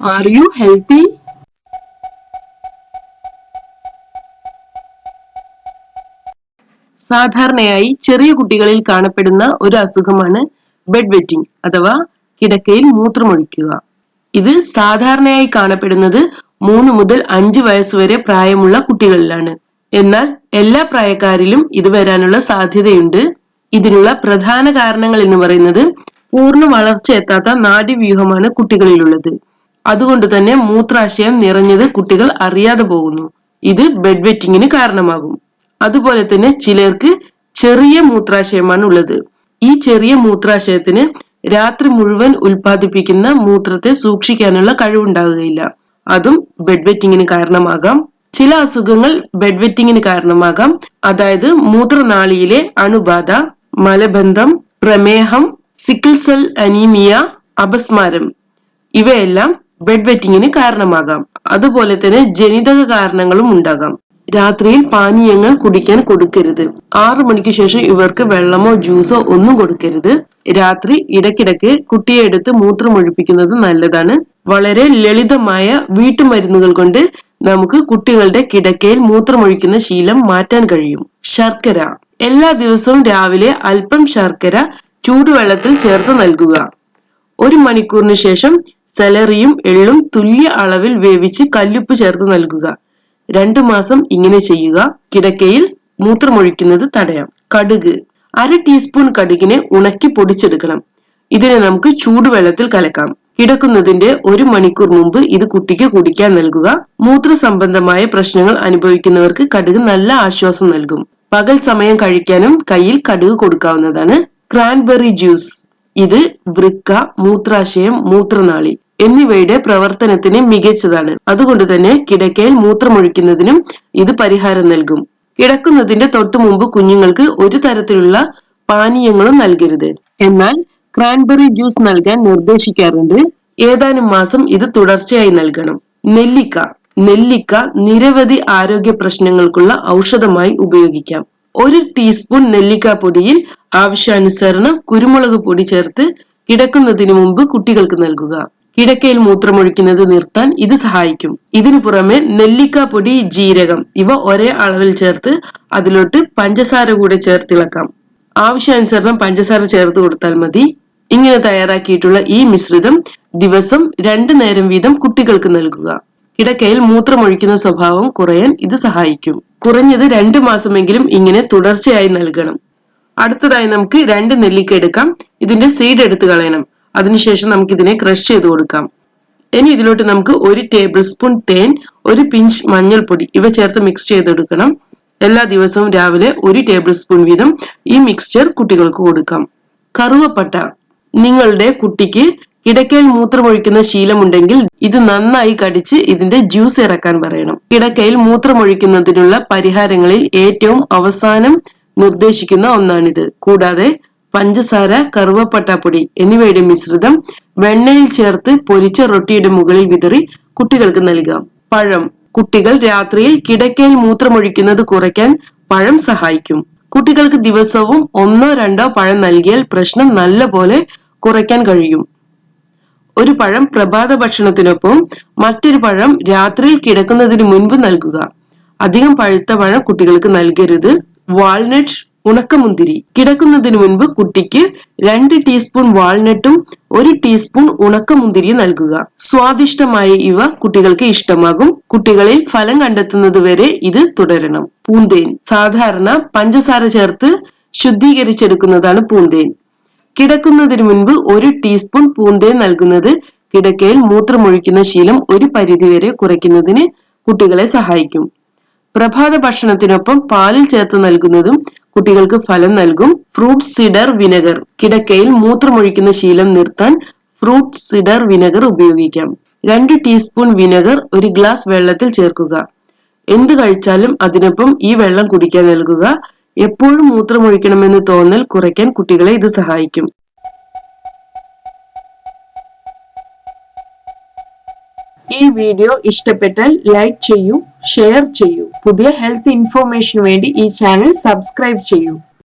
Are you healthy? സാധാരണയായി ചെറിയ കുട്ടികളിൽ കാണപ്പെടുന്ന ഒരു അസുഖമാണ് ബെഡ് വെറ്റിംഗ് അഥവാ കിടക്കയിൽ മൂത്രമൊഴിക്കുക. ഇത് സാധാരണയായി കാണപ്പെടുന്നത് 3 മുതൽ 5 വയസ്സ് വരെ പ്രായമുള്ള കുട്ടികളിലാണ്. എന്നാൽ എല്ലാ പ്രായക്കാരിലും ഇത് വരാനുള്ള സാധ്യതയുണ്ട്. ഇതിനുള്ള പ്രധാന കാരണങ്ങൾ എന്ന് പറയുന്നത് പൂർണ്ണ വളർച്ച എത്താത്ത നാഡീവ്യൂഹമാണ് കുട്ടികളിലുള്ളത്. അതുകൊണ്ട് തന്നെ മൂത്രാശയം നിറഞ്ഞത് കുട്ടികൾ അറിയാതെ പോകുന്നു. ഇത് ബെഡ് വെറ്റിംഗിന് കാരണമാകും. അതുപോലെ തന്നെ ചിലർക്ക് ചെറിയ മൂത്രാശയമാണ് ഉള്ളത്. ഈ ചെറിയ മൂത്രാശയത്തിന് രാത്രി മുഴുവൻ ഉൽപ്പാദിപ്പിക്കുന്ന മൂത്രത്തെ സൂക്ഷിക്കാനുള്ള കഴിവുണ്ടാകുകയില്ല. അതും ബെഡ് വെറ്റിംഗിന് കാരണമാകാം. ചില അസുഖങ്ങൾ ബെഡ് വെറ്റിംഗിന് കാരണമാകാം. അതായത് മൂത്രനാളിയിലെ അണുബാധ, മലബന്ധം, പ്രമേഹം, സിക്കിൾ സെൽ അനീമിയ, അപസ്മാരം ഇവയെല്ലാം ബെഡ് വെറ്റിംഗിന് കാരണമാകാം. അതുപോലെ തന്നെ ജനിതക കാരണങ്ങളും ഉണ്ടാകാം. രാത്രിയിൽ പാനീയങ്ങൾ കുടിക്കാൻ കൊടുക്കരുത്. 6 മണിക്ക് ശേഷം ഇവർക്ക് വെള്ളമോ ജ്യൂസോ ഒന്നും കൊടുക്കരുത്. രാത്രി ഇടയ്ക്കിടയ്ക്ക് കുട്ടിയെ എടുത്ത് മൂത്രമൊഴിപ്പിക്കുന്നത് നല്ലതാണ്. വളരെ ലളിതമായ വീട്ടുമരുന്നുകൾ കൊണ്ട് നമുക്ക് കുട്ടികളുടെ കിടക്കയിൽ മൂത്രമൊഴിക്കുന്ന ശീലം മാറ്റാൻ കഴിയും. ശർക്കര എല്ലാ ദിവസവും രാവിലെ അല്പം ശർക്കര ചൂടുവെള്ളത്തിൽ ചേർത്ത് നൽകുക. 1 മണിക്കൂറിന് ശേഷം സെലറിയും എള്ളും തുല്യ അളവിൽ വേവിച്ച് കല്ലുപ്പ് ചേർത്ത് നൽകുക. 2 മാസം ഇങ്ങനെ ചെയ്യുക. കിടക്കയിൽ മൂത്രമൊഴിക്കുന്നത് തടയാം. കടുക് 1/2 ടീസ്പൂൺ കടുകിനെ ഉണക്കി പൊടിച്ചെടുക്കണം. ഇതിനെ നമുക്ക് ചൂടുവെള്ളത്തിൽ കലക്കാം. കിടക്കുന്നതിന്റെ 1 മണിക്കൂർ മുമ്പ് ഇത് കുട്ടിക്ക് കുടിക്കാൻ നൽകുക. മൂത്ര സംബന്ധമായ പ്രശ്നങ്ങൾ അനുഭവിക്കുന്നവർക്ക് കടുക് നല്ല ആശ്വാസം നൽകും. പകൽ സമയം കഴിക്കാനും കയ്യിൽ കടുക് കൊടുക്കാവുന്നതാണ്. ക്രാൻബെറി ജ്യൂസ് ഇത് വൃക്ക, മൂത്രാശയം, മൂത്രനാളി എന്നിവയുടെ പ്രവർത്തനത്തിന് മികച്ചതാണ്. അതുകൊണ്ട് തന്നെ കിടക്കയിൽ മൂത്രമൊഴിക്കുന്നതിനും ഇത് പരിഹാരം നൽകും. കിടക്കുന്നതിന്റെ തൊട്ടു മുമ്പ് കുഞ്ഞുങ്ങൾക്ക് ഒരു തരത്തിലുള്ള പാനീയങ്ങളും നൽകരുത്. എന്നാൽ ക്രാൻബെറി ജ്യൂസ് നൽകാൻ നിർദ്ദേശിക്കാറുണ്ട്. ഏതാനും മാസം ഇത് തുടർച്ചയായി നൽകണം. നെല്ലിക്ക നിരവധി ആരോഗ്യ പ്രശ്നങ്ങൾക്കുള്ള ഔഷധമായി ഉപയോഗിക്കാം. 1 ടീസ്പൂൺ നെല്ലിക്ക പൊടിയിൽ ആവശ്യാനുസരണം കുരുമുളക് പൊടി ചേർത്ത് കിടക്കുന്നതിന് മുമ്പ് കുട്ടികൾക്ക് നൽകുക. കിടക്കയിൽ മൂത്രമൊഴിക്കുന്നത് നിർത്താൻ ഇത് സഹായിക്കും. ഇതിനു പുറമെ നെല്ലിക്ക പൊടി, ജീരകം ഇവ ഒരേ അളവിൽ ചേർത്ത് അതിലോട്ട് പഞ്ചസാര കൂടെ ചേർത്തിളക്കാം. ആവശ്യാനുസരണം പഞ്ചസാര ചേർത്ത് കൊടുത്താൽ മതി. ഇങ്ങനെ തയ്യാറാക്കിയിട്ടുള്ള ഈ മിശ്രിതം ദിവസം 2 നേരം വീതം കുട്ടികൾക്ക് നൽകുക. കിടക്കയിൽ മൂത്രമൊഴിക്കുന്ന സ്വഭാവം കുറയാൻ ഇത് സഹായിക്കും. കുറഞ്ഞത് 2 മാസമെങ്കിലും ഇങ്ങനെ തുടർച്ചയായി നൽകണം. അടുത്തതായി നമുക്ക് 2 നെല്ലിക്ക എടുക്കാം. ഇതിന്റെ സീഡ് എടുത്ത് കളയണം. അതിനുശേഷം നമുക്ക് ഇതിനെ ക്രഷ് ചെയ്ത് കൊടുക്കാം. ഇനി ഇതിലോട്ട് നമുക്ക് 1 ടേബിൾ സ്പൂൺ തേൻ, 1 പിഞ്ച് മഞ്ഞൾപ്പൊടി ഇവ ചേർത്ത് മിക്സ് ചെയ്തെടുക്കണം. എല്ലാ ദിവസവും രാവിലെ 1 ടേബിൾ സ്പൂൺ വീതം ഈ മിക്സ്ചർ കുട്ടികൾക്ക് കൊടുക്കാം. കറുവപ്പട്ട നിങ്ങളുടെ കുട്ടിക്ക് കിടക്കയിൽ മൂത്രമൊഴിക്കുന്ന ശീലമുണ്ടെങ്കിൽ ഇത് നന്നായി കടിച്ച് ഇതിന്റെ ജ്യൂസ് ഇറക്കാൻ പറയണം. കിടക്കയിൽ മൂത്രമൊഴിക്കുന്നതിനുള്ള പരിഹാരങ്ങളിൽ ഏറ്റവും അവസാനം നിർദ്ദേശിക്കുന്ന ഒന്നാണിത്. കൂടാതെ പഞ്ചസാര, കറുവപ്പട്ടപ്പൊടി എന്നിവയുടെ മിശ്രിതം വെണ്ണയിൽ ചേർത്ത് പൊരിച്ച റൊട്ടിയുടെ മുകളിൽ വിതറി കുട്ടികൾക്ക് നൽകാം. പഴം കുട്ടികൾ രാത്രിയിൽ കിടക്കയിൽ മൂത്രമൊഴിക്കുന്നത് കുറയ്ക്കാൻ പഴം സഹായിക്കും. കുട്ടികൾക്ക് ദിവസവും 1-2 പഴം നൽകിയാൽ പ്രശ്നം നല്ലപോലെ കുറയ്ക്കാൻ കഴിയും. ഒരു പഴം പ്രഭാത ഭക്ഷണത്തിനൊപ്പം മറ്റൊരു പഴം രാത്രിയിൽ കിടക്കുന്നതിന് മുൻപ് നൽകുക. അധികം പഴുത്ത പഴം കുട്ടികൾക്ക് നൽകരുത്. വാൾനട്ട് ഉണക്കമുന്തിരി കിടക്കുന്നതിന് മുൻപ് കുട്ടിക്ക് 2 ടീസ്പൂൺ വാൾനട്ടും 1 ടീസ്പൂൺ ഉണക്കമുന്തിരിയും നൽകുക. സ്വാദിഷ്ടമായ ഇവ കുട്ടികൾക്ക് ഇഷ്ടമാകും. കുട്ടികളിൽ ഫലം കണ്ടെത്തുന്നത് വരെ ഇത് തുടരണം. പൂന്തേൻ സാധാരണ പഞ്ചസാര ചേർത്ത് ശുദ്ധീകരിച്ചെടുക്കുന്നതാണ് പൂന്തേൻ. കിടക്കുന്നതിന് മുൻപ് 1 ടീസ്പൂൺ പൂന്തേൻ നൽകുന്നത് കിടക്കയിൽ മൂത്രമൊഴിക്കുന്ന ശീലം ഒരു പരിധിവരെ കുറയ്ക്കുന്നതിന് കുട്ടികളെ സഹായിക്കും. പ്രഭാത ഭക്ഷണത്തിനൊപ്പം പാലിൽ ചേർത്ത് നൽകുന്നതും കുട്ടികൾക്ക് ഫലം നൽകും. ഫ്രൂട്ട് സിഡർ വിനെഗർ കിടക്കയിൽ മൂത്രമൊഴിക്കുന്ന ശീലം നിർത്താൻ ഫ്രൂട്ട് സിഡർ വിനെഗർ ഉപയോഗിക്കാം. 2 ടീസ്പൂൺ വിനെഗർ 1 ഗ്ലാസ് വെള്ളത്തിൽ ചേർക്കുക. എന്ത് കഴിച്ചാലും അതിനൊപ്പം ഈ വെള്ളം കുടിക്കാൻ നൽകുക. എപ്പോഴും മൂത്രമൊഴിക്കണമെന്ന് തോന്നൽ കുറയ്ക്കാൻ കുട്ടികളെ ഇത് സഹായിക്കും. ഈ വീഡിയോ ഇഷ്ടപ്പെട്ടാൽ ലൈക്ക് ചെയ്യൂ, ഷെയർ ചെയ്യൂ. പുതിയ ഹെൽത്ത് ഇൻഫോർമേഷന് വേണ്ടി ഈ ചാനൽ സബ്സ്ക്രൈബ് ചെയ്യൂ.